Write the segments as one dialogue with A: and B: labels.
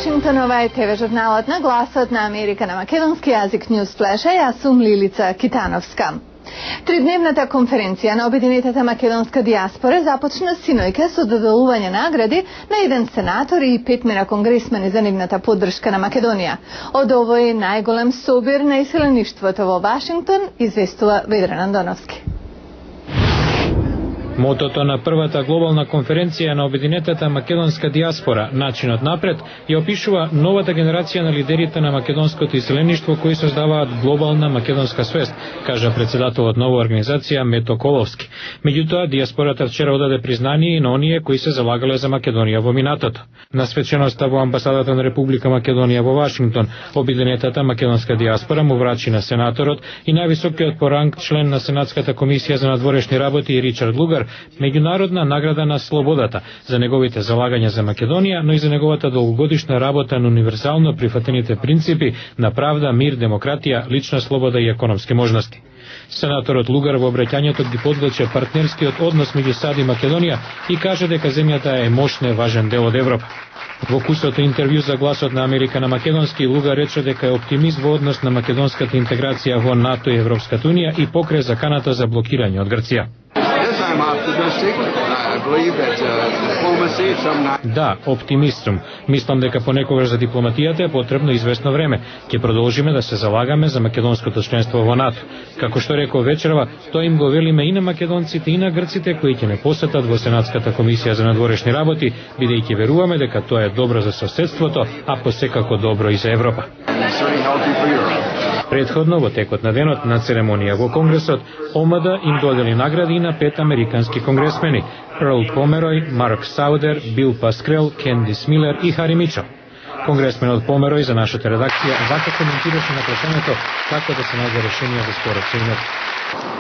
A: Вашингтон, ова е ТВ журналот на Гласот на Америка на македонски јазик Newsflash. Јас сум Лилица Китановска. Тридневната конференција на обединетата македонска дијаспора започна синојке со доделување награди на еден сенатор и 5 конгресмени за нивната поддршка на Македонија. Од овој најголем собир на иселеништвото во Вашингтон известува Ведран Андоновски.
B: Мотото на првата глобална конференција на обединетата македонска дијаспора, начинот напред, ја опишува новата генерација на лидерите на македонското иселеништво кои создаваат глобална македонска свест, кажа председателот на оваа организација Мето Коловски. Меѓутоа, дијаспората вчера одаде признание и на оние кои се залагале за Македонија во минатото. На свеченоста во амбасадата на Република Македонија во Вашингтон, обединетата македонска дијаспора му врачи на сенаторот и највисокиот по ранг член на Сенатската комисија за надворешни работи Ричард Лугар меѓународна награда на слободата за неговите залагања за Македонија, но и за неговата долгогодишна работа на универзално прифатените принципи на правда, мир, демократија, лична слобода и економски можности. Сенаторот Лугар во обраќањето ги подлече партнерскиот однос меѓу САД и Македонија и каже дека земјата е мощна и важен дел од Европа. Во кусото интервју за Гласот на Америка на македонски, Лугар рече дека е оптимист во однос на македонската интеграција во НАТО и Европската унија и покре заканата за блокирање од Грција. Да, оптимист сум. Мислам дека понекогаш за дипломатијата е потребно известно време. Ќе продолжиме да се залагаме за македонското членство во НАТО. Како што рекол вечерва, тоа им го велиме и на македонците и на грците кои ќе не посетат во Сенатската комисија за надворешни работи, бидејќи веруваме дека тоа е добро за соседството, а посекако добро и за Европа. Предходно, во текот на денот на церемонија во Конгресот, ОМД им додели награди и на 5 американски конгресмени: Ерл Померој, Марк Саудер, Бил Паскрел, Кендис Милер и Хари Мичел. Конгресменот Померој за нашата редакција вака коментираше на прашањето како да се најде решение за спорот со името.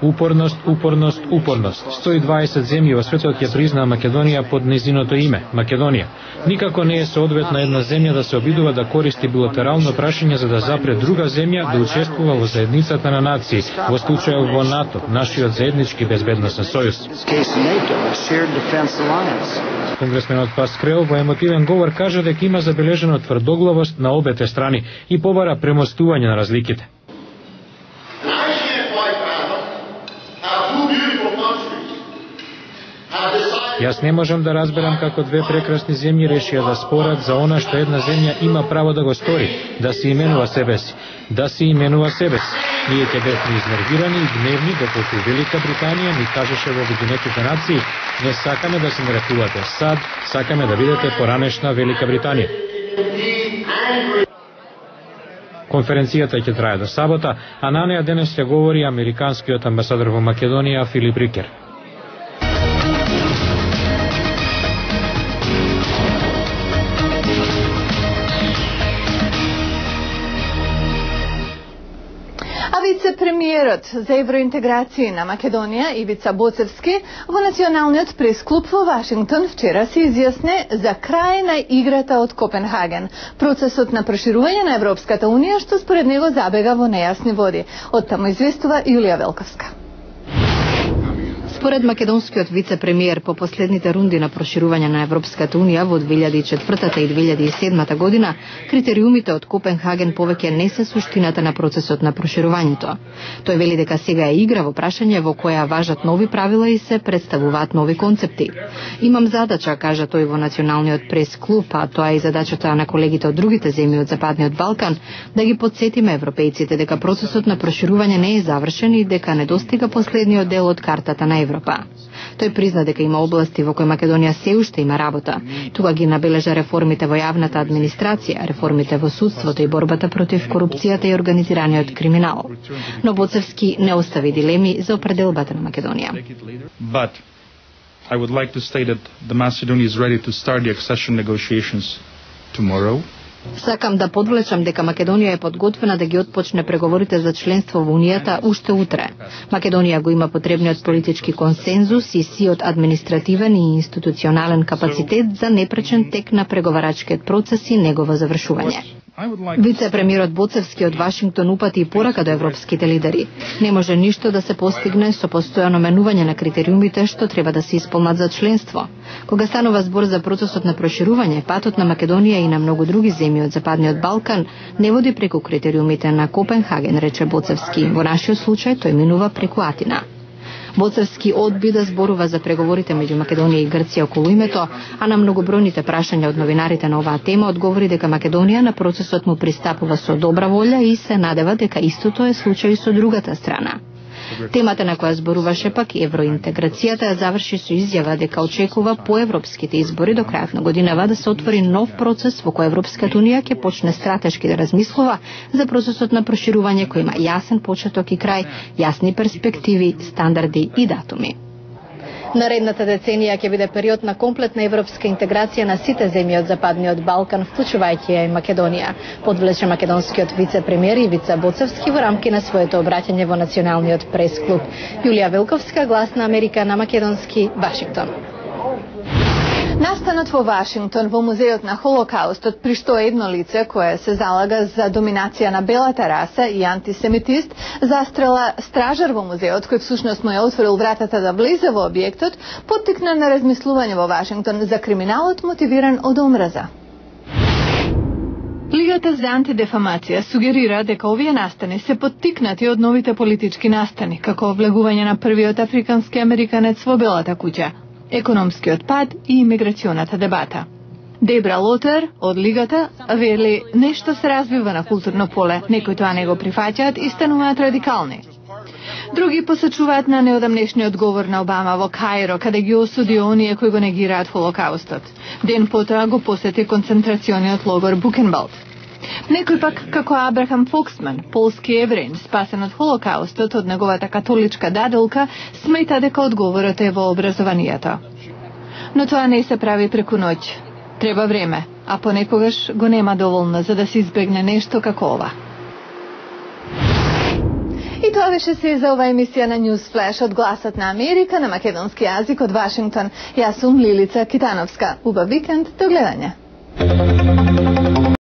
B: Упорност, упорност, упорност. 120 земји во светот ја признаа Македонија под незиното име, Македонија. Никако не е соодветна една земја да се обидува да користи билатерално прашање за да запре друга земја да учествува во заедницата на нации, во случајот во НАТО, нашиот заеднички безбедносен сојуз. Конгресменот Паскрел во емотивен говор кажа дека има забележено тврдоглавост на обете страни и побара премостување на разликите. Јас не можам да разберам како две прекрасни земји решија да спорат за она што една земја има право да го стори, да се именува себе си. Да се именува себе си. Ние ќе бевме изнервирани и гневни доколку Велика Британија ни кажеше во Обединетите нации: не сакаме да се нарекувате САД, сакаме да бидете поранешна Велика Британија. Конференцијата ќе трае до сабота, а на неа денес ќе говори американскиот амбасадор во Македонија Филип Рикер.
A: Вице-премиерот за евроинтеграција на Македонија Ивица Боцевски во Националниот пресклуб во Вашингтон вчера се изјасне за крај на играта од Копенхаген, процесот на проширување на Европската унија што според него забега во нејасни води. Од таму известува Јулија Велковска.
C: Според македонскиот вице-премиер, по последните рунди на проширување на Европската унија во 2004 и 2007 година, критериумите од Копенхаген повеќе не се суштината на процесот на проширувањето. Тој вели дека сега е игра во прашање во која важат нови правила и се представуваат нови концепти. Имам задача, кажа тој во Националниот прес-клуб, а тоа е и задачата на колегите од другите земји од Западниот Балкан, да ги потсетиме европејците дека процесот на проширување не е завршен и дека не достига последниот дел од картата на Европа. Тој призна дека има области во кои Македонија се уште има работа. Тука ги набележа реформите во јавната администрација, реформите во судството и борбата против корупцијата и организираниот криминал. Но Боцевски не остави дилеми за определбата на Македонија.
D: But I would like to state that the Macedonia is ready to start the accession negotiations tomorrow.
C: Сакам да подвлечам дека Македонија е подготвена да ги отпочне преговорите за членство во Унијата уште утре. Македонија го има потребниот политички консензус и сиот административен и институционален капацитет за непречен тек на преговарачкиот процес и негово завршување. Вице-премиерот Боцевски од Вашингтон упати порака до европските лидери. Не може ништо да се постигне со постојано менување на критериумите што треба да се исполнат за членство. Кога станува збор за процесот на проширување, патот на Македонија и на многу други земји од Западниот Балкан не води преку критериумите на Копенхаген, рече Боцевски. Во нашиот случај тој минува преку Атина. Боцевски одби да зборува за преговорите меѓу Македонија и Грција околу името, а на многобројните прашања од новинарите на оваа тема одговори дека Македонија на процесот му пристапува со добра волја и се надева дека истото е случај со другата страна. Темата на која зборуваше пак евроинтеграцијата ја заврши со изјава дека очекува по европските избори до крајот на годинава да се отвори нов процес во кој Европската унија ќе почне стратешки да размислува за процесот на проширување кој има јасен почеток и крај, јасни перспективи, стандарди и датуми. Наредната деценија ќе биде период на комплетна европска интеграција на сите земји од Западниот Балкан, вклучувајќи ја и Македонија, подвлече македонскиот вице-премиер Ивица Боцевски во рамки на своето обраќање во Националниот прес-клуб. Јулија Велковска, Глас на Америка на македонски, Вашингтон.
A: Настанот во Вашингтон во музејот на Холокаустот, при што едно лице кое се залага за доминација на белата раса и антисемитист, застрела стражар во музеот, кој всушност му ја отворил вратата да влезе во објектот, поттикна на размислување во Вашингтон за криминалот мотивиран од омраза. Лигата за антидефамација сугерира дека овие настани се поттикнати од новите политички настани, како влегување на првиот африкански американец во Белата куќа, економскиот пад и имиграционата дебата. Дебра Лотер од Лигата вели нешто се разбива на културно поле, некои тоа не го прифаќаат и стануваат радикални. Други посочуваат на неодамнешниот говор на Обама во Каиро, каде ги осуди оние кои го негираат Холокаустот. Ден потоа го посети концентрациониот логор Бухенвалд. Некој пак, како Абрахам Фоксман, полски евреин, спасен од Холокаустот од неговата католичка даделка, смета дека одговорот е во образованието. Но тоа не се прави преку ноќ. Треба време, а понекогаш го нема доволно за да се избегне нешто како ова. И тоа беше се за ова емисија на News Flash од Гласот на Америка на македонски јазик од Вашингтон. Јас сум Лилица Китановска. Убав викенд, до гледање.